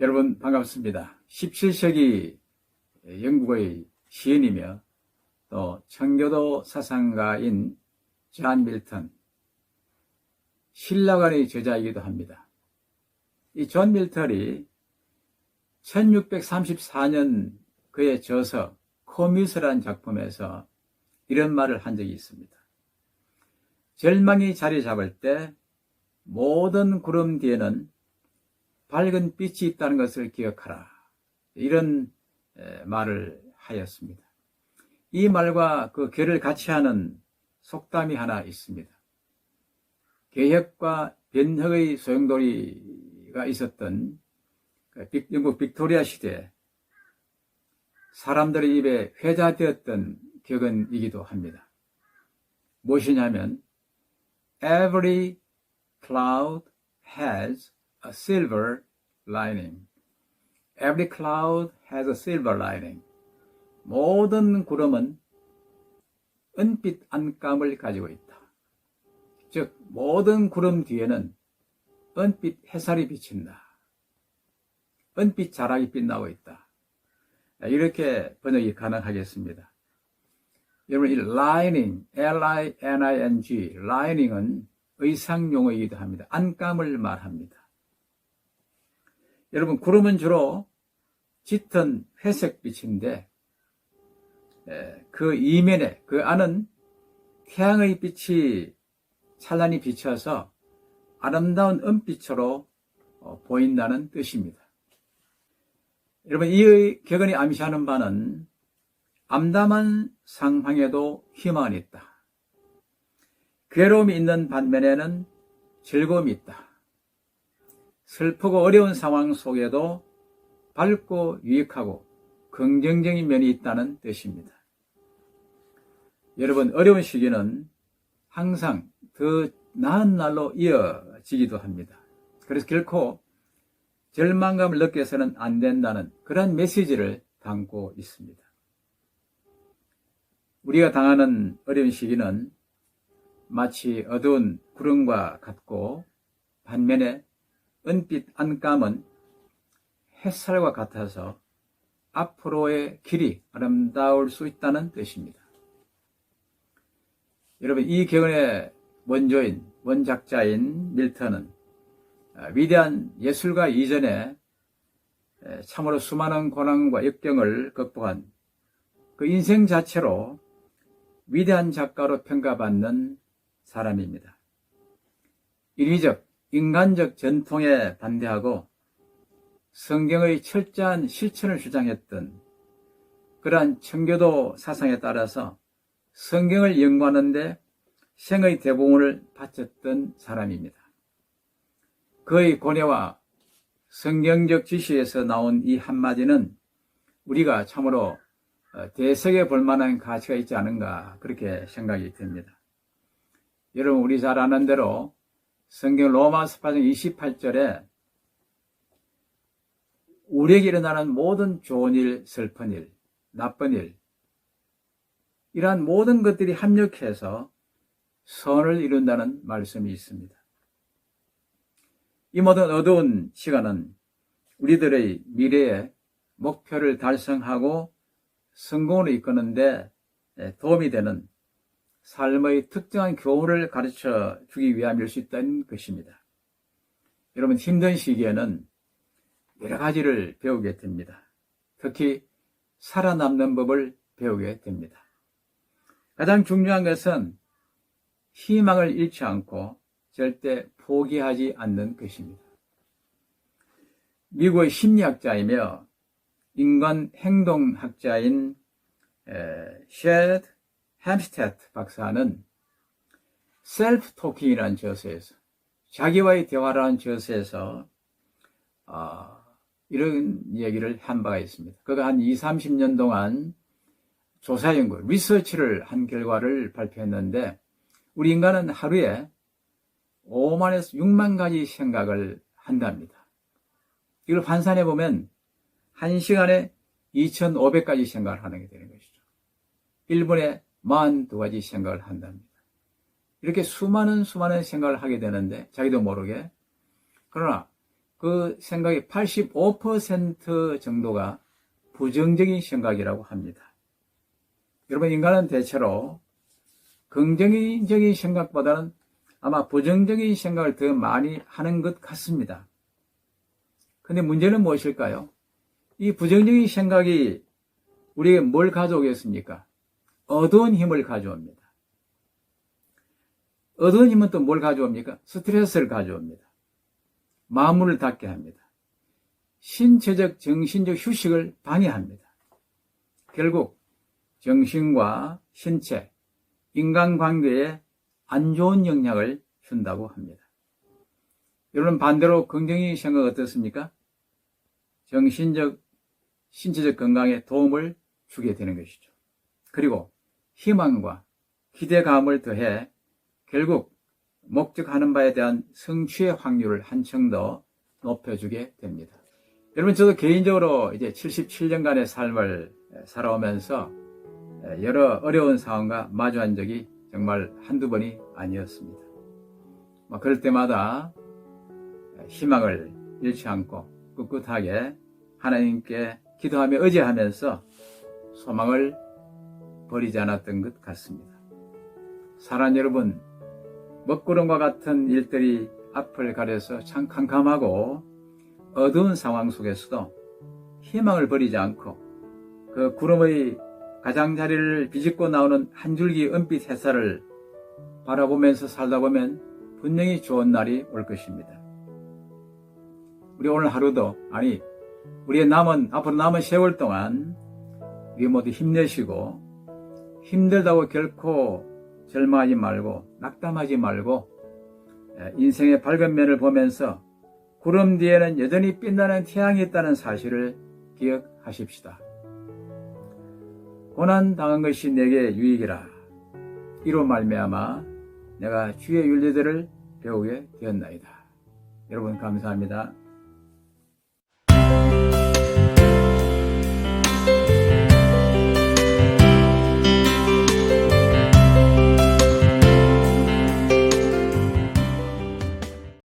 여러분 반갑습니다. 17세기 영국의 시인이며 또 청교도 사상가인 존 밀턴, 신라관의 저자이기도 합니다. 이 존 밀턴이 1634년 그의 저서 코뮤스라는 작품에서 이런 말을 한 적이 있습니다. 절망이 자리 잡을 때 모든 구름 뒤에는 밝은 빛이 있다는 것을 기억하라. 이런 말을 하였습니다. 이 말과 그 결을 같이 하는 속담이 하나 있습니다. 개혁과 변혁의 소용돌이가 있었던 영국 빅토리아 시대에 사람들의 입에 회자되었던 격언이기도 합니다. 무엇이냐면 Every cloud has a silver lining. Every cloud has a silver lining. 모든 구름은 은빛 안감을 가지고 있다. 즉 모든 구름 뒤에는 은빛 햇살이 비친다. 은빛 자락이 빛나고 있다. 이렇게 번역이 가능하겠습니다. 여러분, 이 lining, L-I-N-I-N-G, lining은 의상용어이기도 합니다. 안감을 말합니다. 여러분, 구름은 주로 짙은 회색 빛인데 그 이면에, 그 안은 태양의 빛이 찬란히 비쳐서 아름다운 은빛으로 보인다는 뜻입니다. 여러분, 이 격언이 암시하는 바는 암담한 상황에도 희망이 있다. 괴로움이 있는 반면에는 즐거움이 있다. 슬프고 어려운 상황 속에도 밝고 유익하고 긍정적인 면이 있다는 뜻입니다. 여러분, 어려운 시기는 항상 더 나은 날로 이어지기도 합니다. 그래서 결코 절망감을 느껴서는 안 된다는 그런 메시지를 담고 있습니다. 우리가 당하는 어려운 시기는 마치 어두운 구름과 같고 반면에 은빛 안감은 햇살과 같아서 앞으로의 길이 아름다울 수 있다는 뜻입니다. 여러분, 이 격언의 원작자인 밀턴은 위대한 예술가 이전에 참으로 수많은 고난과 역경을 극복한 그 인생 자체로 위대한 작가로 평가받는 사람입니다. 인위적, 인간적 전통에 반대하고 성경의 철저한 실천을 주장했던 그러한 청교도 사상에 따라서 성경을 연구하는데 생의 대부분을 바쳤던 사람입니다. 그의 고뇌와 성경적 지시에서 나온 이 한마디는 우리가 참으로 대석에 볼 만한 가치가 있지 않은가 그렇게 생각이 듭니다. 여러분, 우리 잘 아는 대로 성경 로마서 8장 28절에 우리에게 일어나는 모든 좋은 일, 슬픈 일, 나쁜 일, 이러한 모든 것들이 합력해서 선을 이룬다는 말씀이 있습니다. 이 모든 어두운 시간은 우리들의 미래의 목표를 달성하고 성공으로 이끄는데 도움이 되는 삶의 특정한 교훈을 가르쳐 주기 위함일 수 있다는 것입니다. 여러분, 힘든 시기에는 여러 가지를 배우게 됩니다. 특히 살아남는 법을 배우게 됩니다. 가장 중요한 것은 희망을 잃지 않고 절대 포기하지 않는 것입니다. 미국의 심리학자이며 인간 행동학자인 셰드 햄스테드 박사는 셀프 토킹이라는 저서에서, 자기와의 대화라는 저서에서 이런 얘기를 한 바가 있습니다. 그가 한 20-30년 동안 조사 연구, 리서치를 한 결과를 발표했는데 우리 인간은 하루에 5만에서 6만 가지 생각을 한답니다. 이걸 환산해 보면 1시간에 2,500가지 생각을 하는 게 되는 것이죠. 1분에 42가지 생각을 한답니다. 이렇게 수많은 생각을 하게 되는데 자기도 모르게. 그러나 그 생각이 85% 정도가 부정적인 생각이라고 합니다. 여러분, 인간은 대체로 긍정적인 생각보다는 아마 부정적인 생각을 더 많이 하는 것 같습니다. 근데 문제는 무엇일까요? 이 부정적인 생각이 우리에게 뭘 가져오겠습니까? 어두운 힘을 가져옵니다. 어두운 힘은 또 뭘 가져옵니까? 스트레스를 가져옵니다. 마음을 닫게 합니다. 신체적, 정신적 휴식을 방해합니다. 결국 정신과 신체, 인간관계에 안 좋은 영향을 준다고 합니다. 여러분, 반대로 긍정적인 생각 어떻습니까? 정신적, 신체적 건강에 도움을 주게 되는 것이죠. 그리고 희망과 기대감을 더해 결국 목적하는 바에 대한 성취의 확률을 한층 더 높여주게 됩니다. 여러분, 저도 개인적으로 이제 77년간의 삶을 살아오면서 여러 어려운 상황과 마주한 적이 정말 한두 번이 아니었습니다. 그럴 때마다 희망을 잃지 않고 꿋꿋하게 하나님께 기도하며 의지하면서 소망을 버리지 않았던 것 같습니다. 사랑하는 여러분, 먹구름과 같은 일들이 앞을 가려서 참 캄캄하고 어두운 상황 속에서도 희망을 버리지 않고 그 구름의 가장자리를 비집고 나오는 한 줄기 은빛 햇살을 바라보면서 살다 보면 분명히 좋은 날이 올 것입니다. 우리 오늘 하루도, 아니 우리의 앞으로 남은 세월 동안 우리 모두 힘내시고 힘들다고 결코 절망하지 말고 낙담하지 말고 인생의 밝은 면을 보면서 구름 뒤에는 여전히 빛나는 태양이 있다는 사실을 기억하십시다. 고난 당한 것이 내게 유익이라. 이로 말미암아 내가 주의 윤리들을 배우게 되었나이다. 여러분, 감사합니다.